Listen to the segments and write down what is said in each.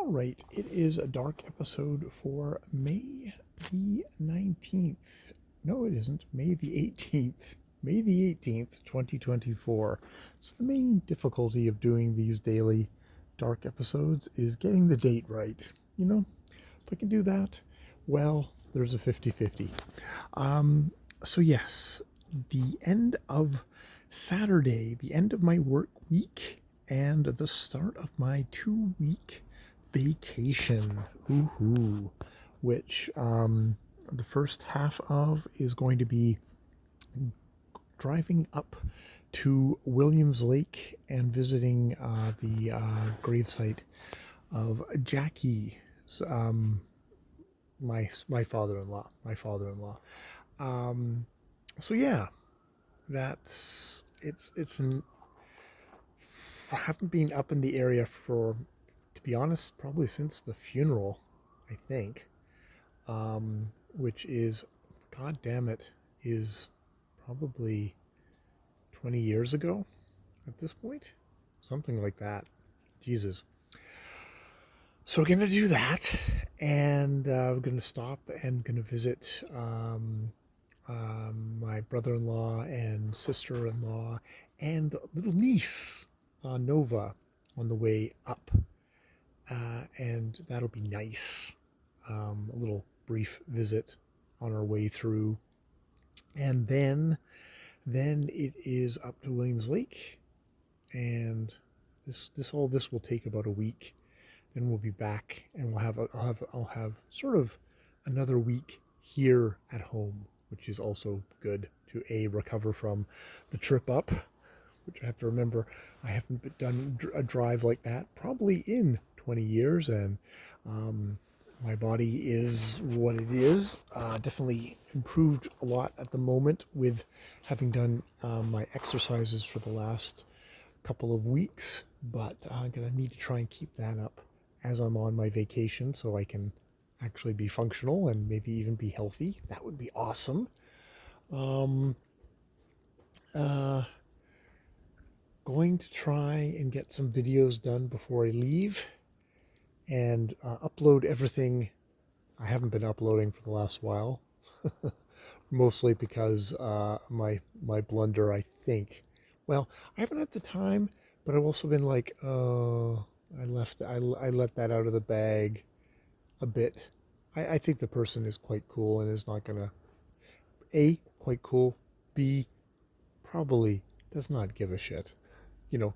All right, it is a dark episode for May the 19th. No, it isn't. May the 18th. May the 18th, 2024. It's the main difficulty of doing these daily dark episodes is getting the date right. You know, if I can do that, well, there's a 50-50. So yes, the end of Saturday, the end of my work week, and the start of my 2 week vacation. Woohoo! Which the first half of is going to be driving up to Williams Lake and visiting the gravesite of Jackie, um, my father-in-law. Um, so yeah, I haven't been up in the area for, to be honest, probably since the funeral, I think, which is, god damn it, is probably 20 years ago at this point, something like that. Jesus. So we're gonna do that, and we're gonna stop and gonna visit my brother-in-law and sister-in-law and little niece Nova on the way up, and that'll be nice. A little brief visit on our way through, and then it is up to Williams Lake, and this will take about a week. Then we'll be back, and I'll have sort of another week here at home, which is also good to recover from the trip up, which I have to remember I haven't done a drive like that probably in 20 years, and my body is what it is. Definitely improved a lot at the moment with having done my exercises for the last couple of weeks, but I'm gonna need to try and keep that up as I'm on my vacation so I can actually be functional and maybe even be healthy. That would be awesome. Um, uh, Going to try and get some videos done before I leave and upload everything. I haven't been uploading for the last while, mostly because my blunder, I think. Well, I haven't had the time, but I've also been like, oh, I let that out of the bag a bit. I think the person is quite cool and is not gonna, A, quite cool, B, probably does not give a shit.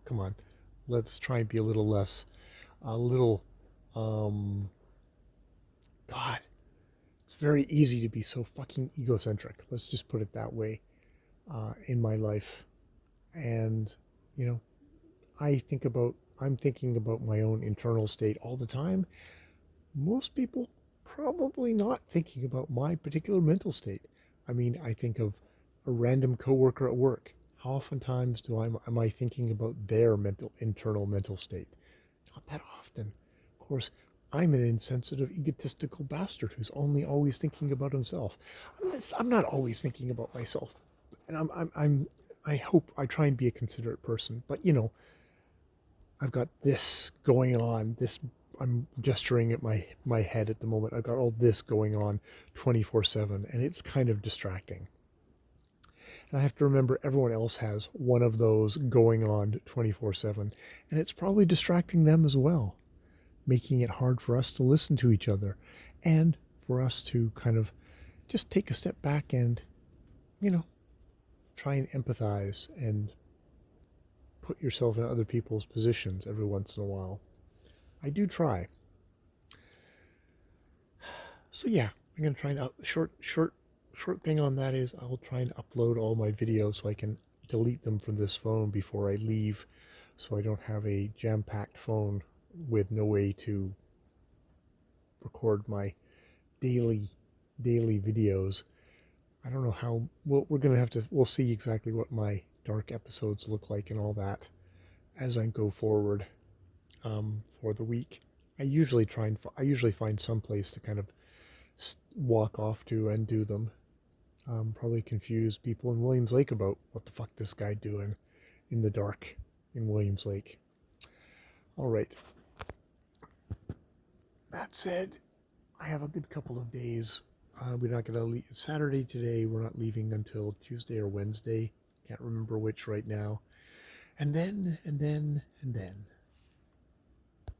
Come on, let's try and be a little less, a little, um, God, it's very easy to be so fucking egocentric. Let's just put it that way, in my life. And, you know, I'm thinking about my own internal state all the time. Most people probably not thinking about my particular mental state. I mean, I think of a random coworker at work. How oftentimes am I thinking about their internal mental state? Not that often. Of course, I'm an insensitive, egotistical bastard who's only always thinking about himself. I'm not always thinking about myself, and I hope I try and be a considerate person. But I've got this going on. I'm gesturing at my head at the moment. I've got all this going on 24/7, and it's kind of distracting. And I have to remember everyone else has one of those going on 24/7, and it's probably distracting them as well, making it hard for us to listen to each other and for us to kind of just take a step back and, you know, try and empathize and put yourself in other people's positions every once in a while. I do try. So yeah, I'm gonna try and short thing on that is I'll try and upload all my videos so I can delete them from this phone before I leave, so I don't have a jam-packed phone with no way to record my daily videos. I don't know how. Well, we'll see exactly what my dark episodes look like and all that as I go forward, for the week. I usually find some place to kind of walk off to and do them. Probably confuse people in Williams Lake about what the fuck this guy doing in the dark in Williams Lake. All right. that said, I have a good couple of days. We're not going to leave Saturday today. We're not leaving until Tuesday or Wednesday. Can't remember which right now. And then,